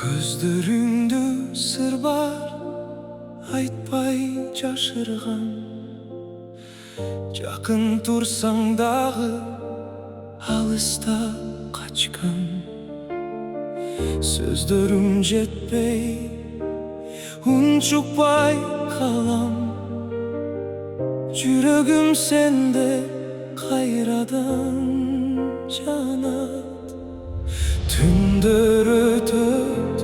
Көздөрүңдө сыр бар, айтпай жашырган. Жакын турсаң дагы, алыста качкан. Сөздөрүм жетпей, үн чукпай калам. Жүрөгүм сенде кайрадан жанат. Түндөр өтөт,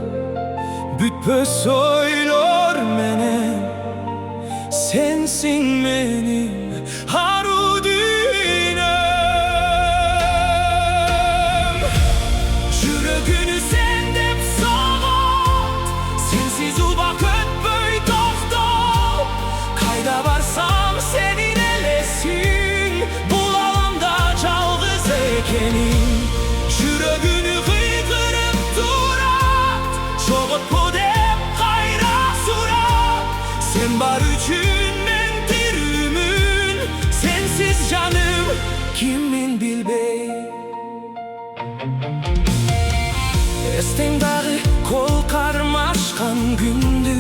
бүтпөс ойлор менен. Сенсиң менин ару дүйнөм. Жүрөгүнү сен деп согот, сенсиз убак өтпөй токтоп. Кайда барсам сенин элесиң, бул аламда жалгыз экеним. Жүрөгүнү кыйкырып турат, жоготпо деп кайра сурап. Sen бар үчүн мен тирүүмүн, сенсиз жаным киммин билбей. Эстең дагы кол кармашкан күндү,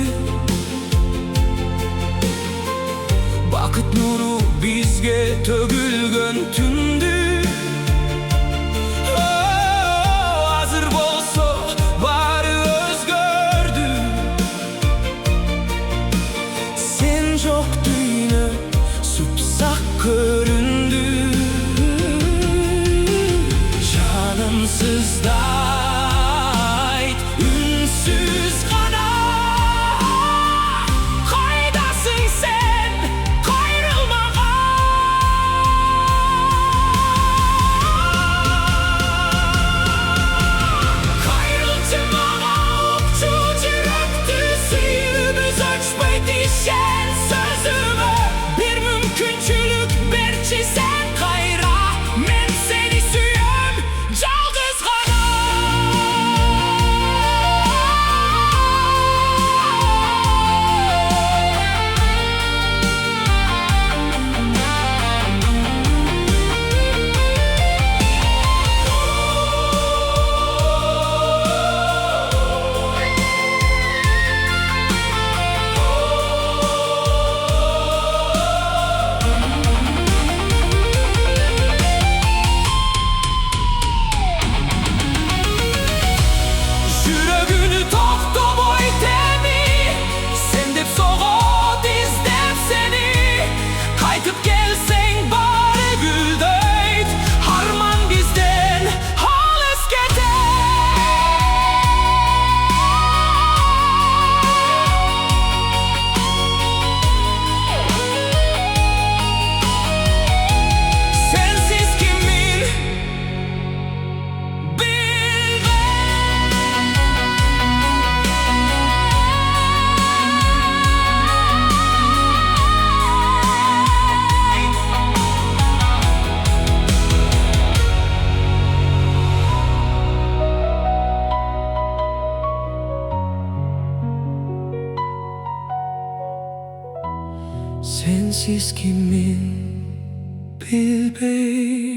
бакыт нуру бизге төгүлгөн түндү. Азыр болсо баары өзгөрдү. Sen жок дүйнө супсак көрүндү. Жанымсыздай үнсүз гана. Кайдасың сен кайрылмаган? Кайрылчы мага укчу жүрөктү, сүйүүбүз өчпөйт ишен сөзүмө. Бир мүмкүнчүлүк берчи сен кайра, мен сени сүйөм жалгыз гана. Жүрөгүнү токтобой тени, сен деп согот издеп сени. Кайтып келсең баары гүлдөйт, арман бизден алыс кетет. Сенсиз киммин билбей. Sensiz kimmin bilbey.